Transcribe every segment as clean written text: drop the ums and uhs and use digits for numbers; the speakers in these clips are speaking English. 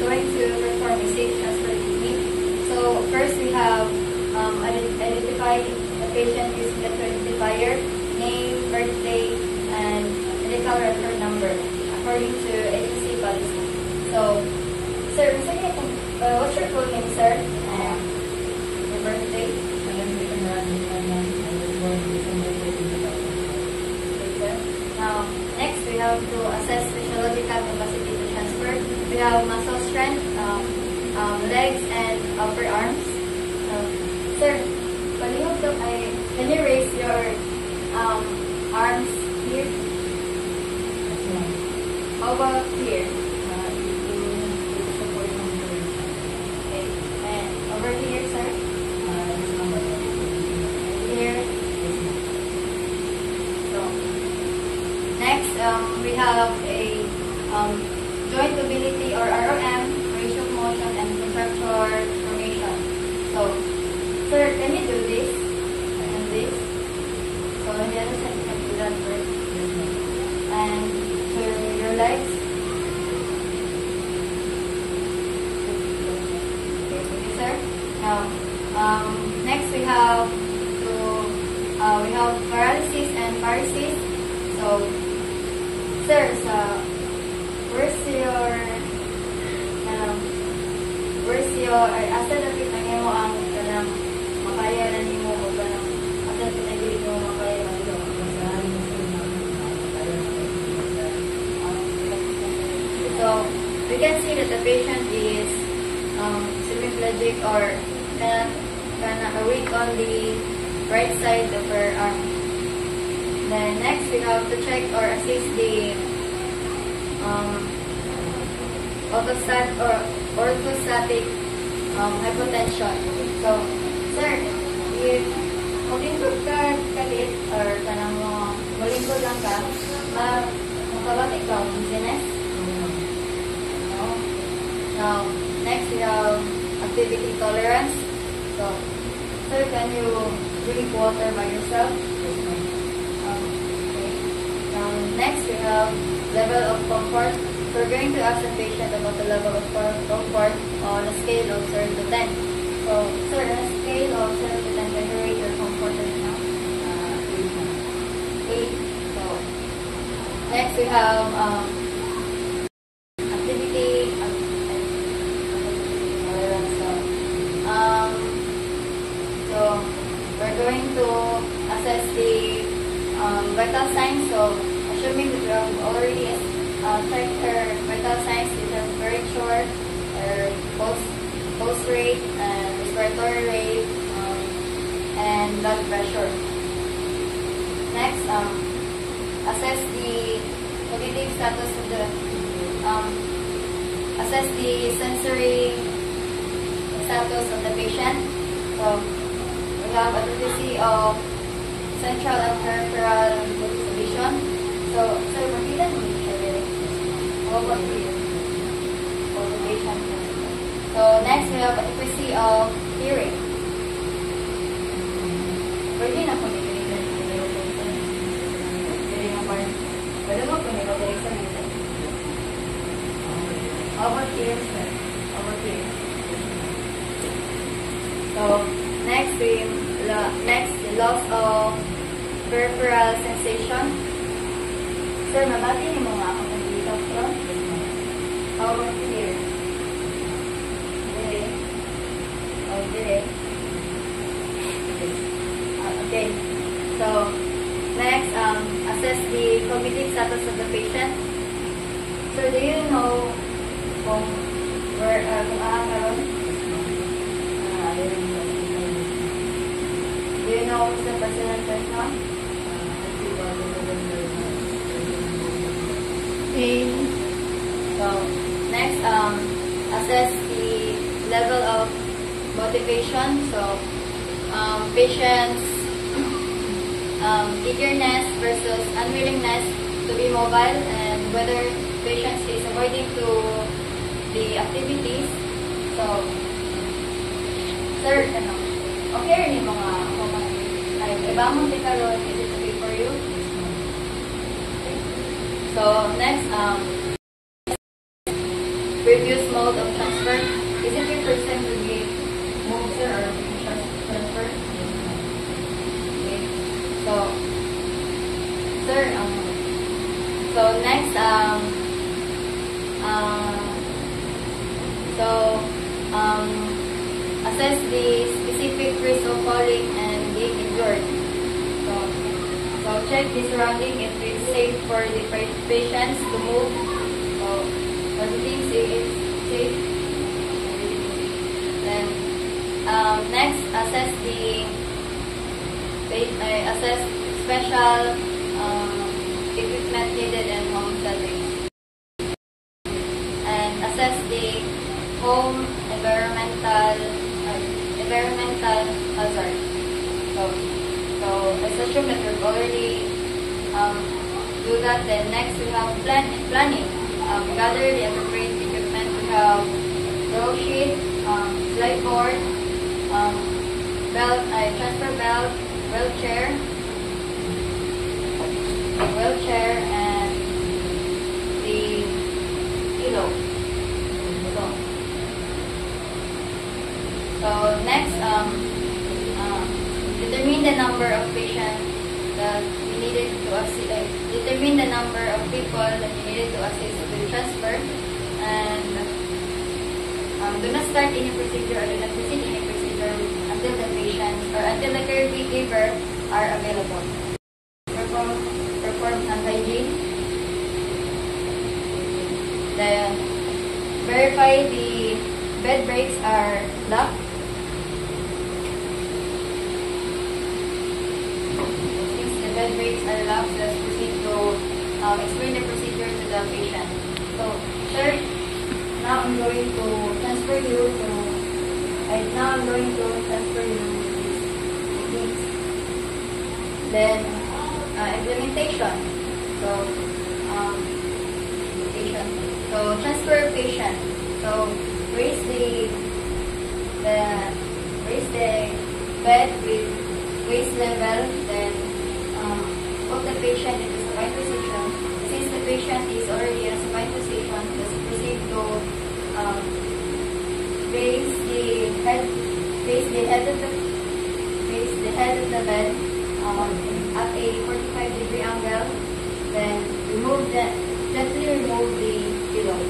going to perform a safe transfer technique. So first we have identify the patient using the identifier, name, birthday, and medical record number according to agency policy. So, sir, what's your full name, sir? Your birthday? Now, next we have to assess physiological capacity to transfer. We have muscle strength, legs, and upper arms. Sir, can you raise your arms here? How about here? Okay. And over here, sir? Here. So, next, we have a joint mobility or ROM, range of motion, and contracture formation. So, sir, can you do this and this? So, the other side, you can do that first. And turn your legs. Okay, thank you, sir. Now, next we have paralysis and paresis. So, sir, where's your asa dapat na mo ang kanang makaya na nimo o kanang asa dapat na mo makaya na So we can see that the patient is semiplegic or kinda awake on the right side of her arm. Then next we have to check or assess the orthostatic hypotension. So, sir, if maglingkod ka kalit or kanang maglingkod lang ka, makabatik ka, dizziness? No. Now, next we have activity tolerance. So, sir, can you drink water by yourself? Okay. Now, next we have level of comfort. We're going to ask the patient about the level of comfort on a scale of 0 to 10. So, sir, on a scale of 0 to 10, can you rate your comfort right now? 8. So, next we have activity tolerance. So, we're going to assess the vital signs. So, assuming that we have already checked her vital signs, such as temperature, her pulse rate, and respiratory rate, and blood pressure. Next, assess the cognitive status of the assess the sensory status of the patient. So we have adequacy of central and peripheral vision. So makita mo siya dire. How about here? For the patient. So next we have adequacy of hearing. Pwede na po nito dito. Pwede mo po nito dito. How about here, sir? How about here? So next the loss of peripheral sensation. Sir, mabati niyo mga ako ng dito from. How about here? Dire. Oh, dire. Okay. So, next, assess the cognitive status of the patient. So, do you know kung karon? Do you know who's the president right now? So, next, assess the level of motivation. So, patient's eagerness versus unwillingness to be mobile, and whether patient is avoiding to the activities. So, sir, okay rin yung mga like, ibang di karon, is it okay for you? So, next, previous mode of transfer. Is it your first time to be moved, sir, or transfer? Okay. So, sir, so next, assess the specific risk of falling and being injured. So check the surrounding if it's safe for the patients to move. So everything is safe. Then next, assess special equipment needed in home settings. And assess the home environmental hazard. So let's assume that we've already do that. Then next we have planning. Gather the appropriate equipment. We have row sheet, slide board, transfer belt, wheelchair, and the pillow. So next, determine the number of patients that you needed to assist. Determine the number of people that you needed to assist with transfer, and do not start any procedure or do not proceed any procedure until the patients or until the caregiver are available. Perform hand hygiene. Then verify the bed breaks are locked. Bed breaks are locked. Let's proceed to explain the procedure to the patient. So, sir, now I'm going to transfer you to these. Then implementation. So transfer patient. So raise the bed with waist level. Then put the patient into supine position. Since the patient is already in a supine position, let's proceed to raise the head of the bed at a 45-degree angle. Then gently remove the pillow.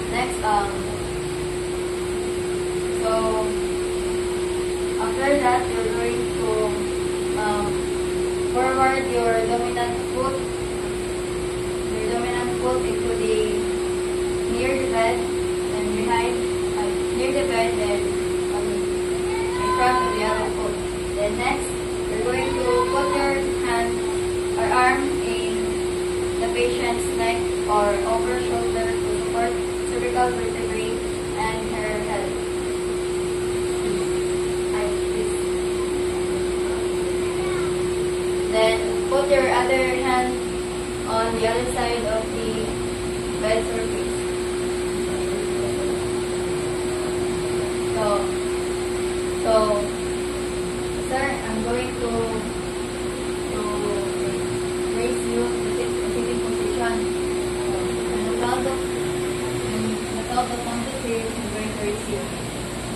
Next, so after that, you're going to forward your dominant foot into the near the bed and behind near the bed, then in front of the other foot. Then next, you're going to put your hand or arm in the patient's neck or over shoulder to support cervical vertebrae and her head. Then put your other hand on the other side of the bed surface. So sir, I'm going to raise you to the sitting position. And the count of 1 to 3, I'm going to raise you.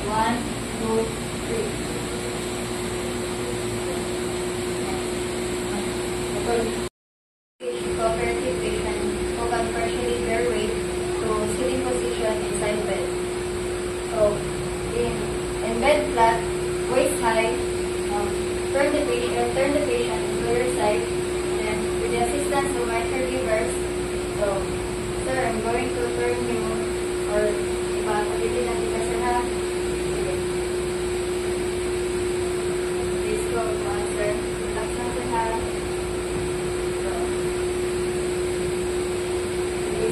1, 2, 3. Cooperative patient who can partially bear weight to sitting position inside bed. So, in bed flat, waist high, turn the patient to your side, and with the assistance of my caregivers. So, sir, I'm going to turn you, or ipapagilin natin ka sir ha. Please go, sir. Relax na sir ha.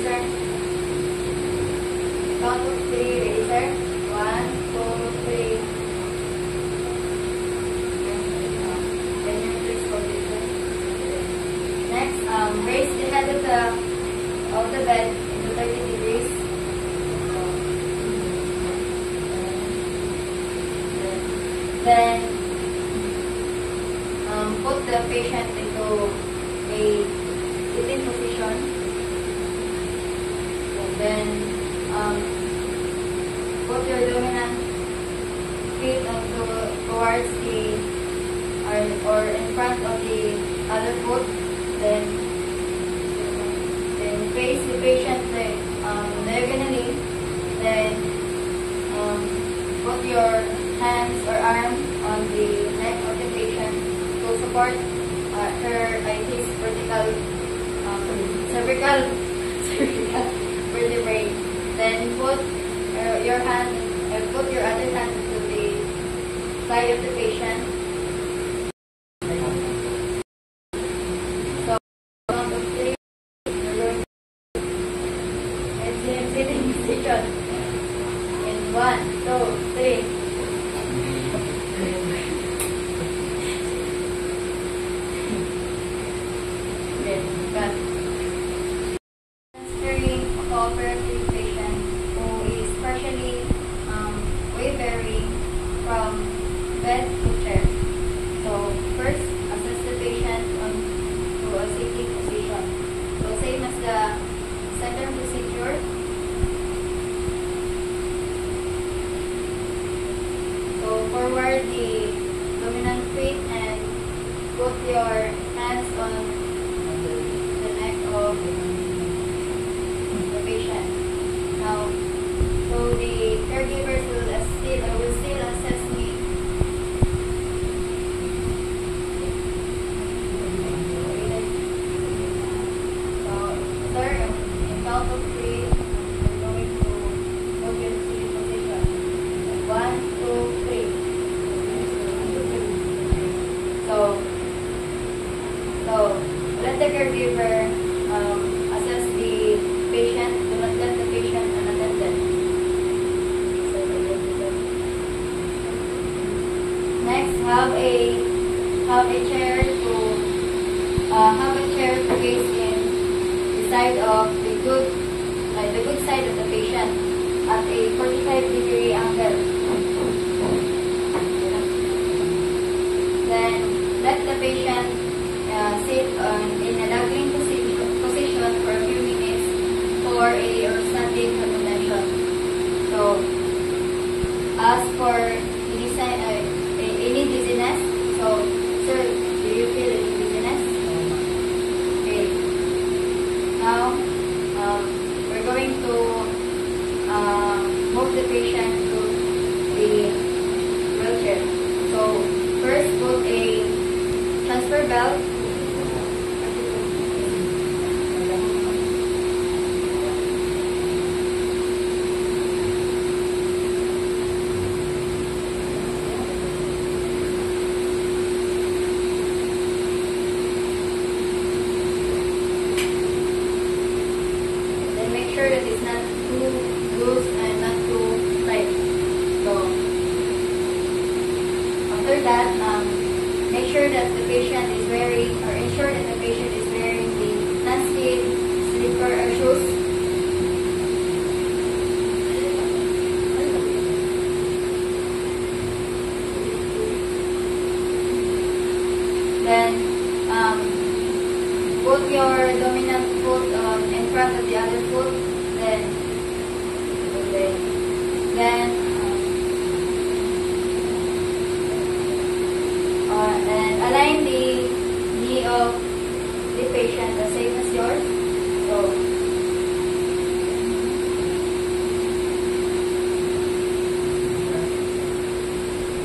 Sir. Count of 3, ready, sir? 1, 2, 3. Then you please hold it, sir. Next, raise the head of the bed into 30 degrees. Then, put the patient into a sitting position. And then, put your dominant feet towards the or in front of the other foot. Then face the patient diagonally. Then put your hands or arms on the neck of the patient to support his cervical vertebrae. Then put put your other hand to the side of the patient. So, count of 3. You're going to sitting position. In 1, 2, 3. Okay, got it. Transferring a cooperative patient who is partially wavering from bed to chair. So first, assess the patient to a sitting position. So same as the second procedure. So forward the dominant feet and put your hands on the neck of the patient. Now, so the caregivers will still assess me. So, sir, in count of 3, we're going to move your sitting position. 1, 2, 3. So let the caregiver assess the patient. Do not let the patient unattended. Next, have a chair to face in the side of the good side of the patient at a 45-degree angle. Then let the patient sit in a lagging position for a few minutes for or standing hypotension. So, ask for any dizziness. So, sir, do you feel any dizziness? Okay. Now, we're going to move the patient to the wheelchair. So, first put a transfer belt. Then make sure that it's not too loose and not too tight. So after that, make sure that the patient is wearing, or ensure that the patient is wearing the non-skid slipper or shoes. Then, put your dominant foot in front of the other foot. Then, and align the knee of the patient the same as yours. So,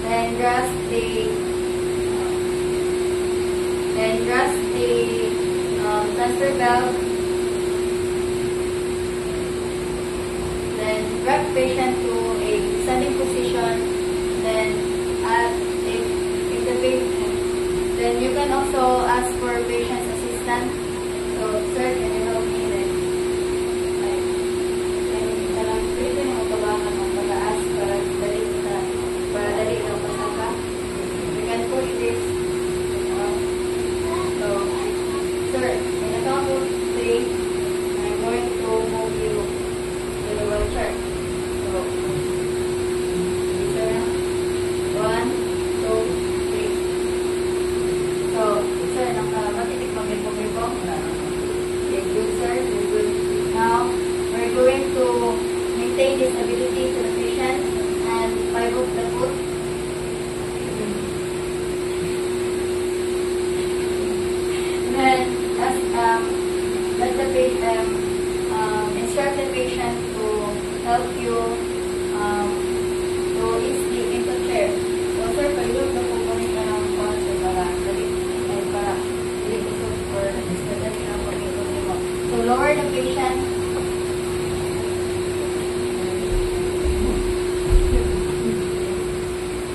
then grasp the transfer belt. Then wrap patient to a standing position. Then if the patient, then you can also ask for patient's assistance. So, sir, can you help me then? Pwede nyo magabakan ng pag-aas para dali lang pasaka. We can push this. So, sir, in the count of 3, I'm going to move you to the wheelchair. So, sir, 1, help you to easily into chair. So, sir, pag-iwag na pupunin ka ng konti para dali, ay para dali usog or madali na pag-iwag mo. So, lower the patient.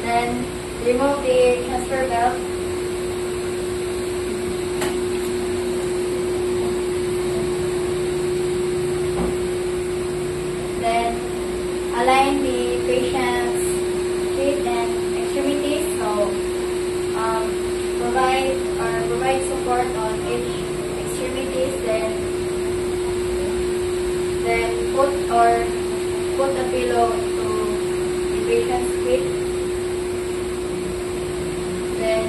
Then, remove the transfer belt. Then, align the patient's feet and extremities. So, provide support on each extremities. Then put a pillow to the patient's feet. Then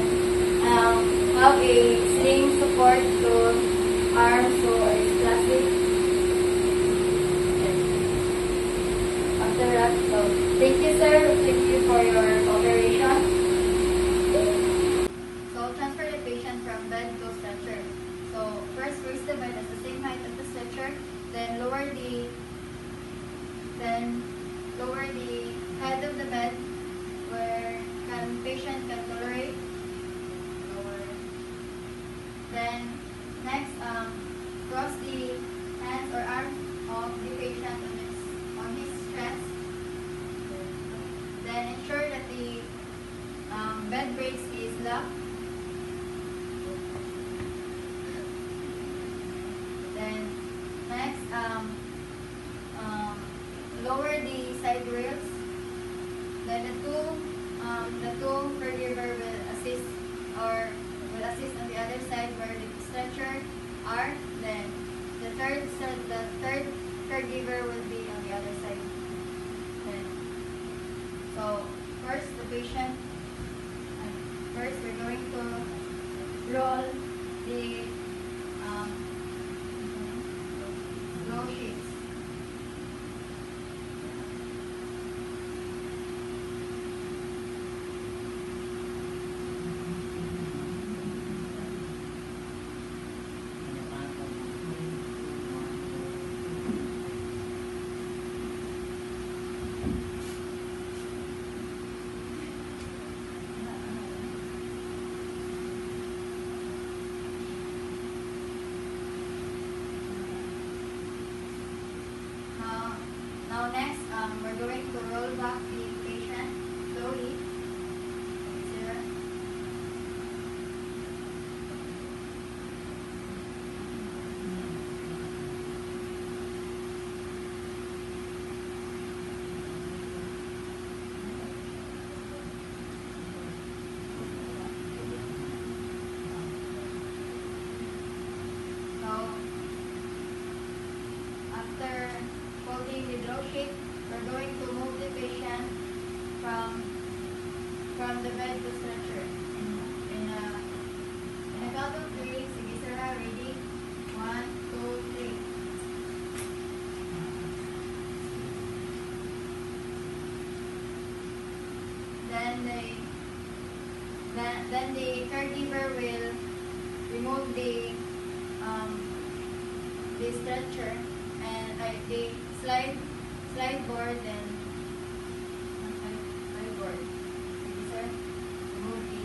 have a sling support to arms or plastic. After that, so thank you, sir. Thank you for your operation. So transfer the patient from bed to stretcher. So first raise the bed at the same height as the stretcher. Then lower the head of the bed where patient can tolerate. Lower. Then next, cross the hands or arms of the patient on his chest. Then ensure that the bed brakes is locked. Then next, lower the side rails. Then the two caregiver will assist on the other side where the stretcher are. Then the third caregiver will be on the other side. Then, so first we're going to roll the roll sheets. Now next, we're going to roll back the patient slowly. Zero. So after folding the draw sheet, we're going to move the patient from the bed to stretcher. In a count of three, sige Sarah, ready? 1, 2, 3. Then the caregiver will remove the stretcher and the slide board and slide board. Sige sir, remove the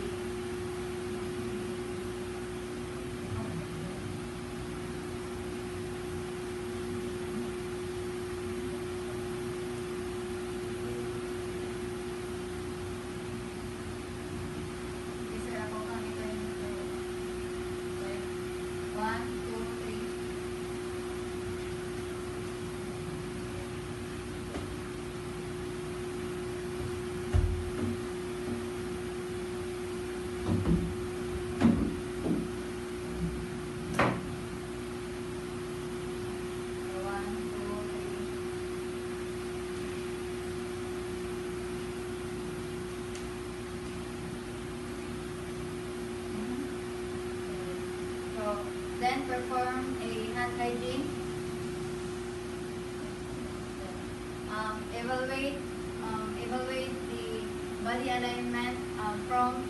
sige sir, ako kang ito yung 1, 2, 3. Then perform a hand hygiene. Evaluate the body alignment from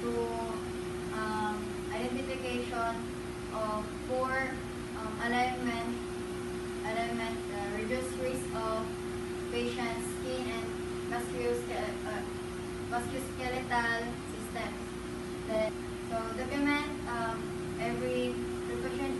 to identification of poor alignment reduce risk of patient's skin and musculoskeletal systems. Then, so document every precaution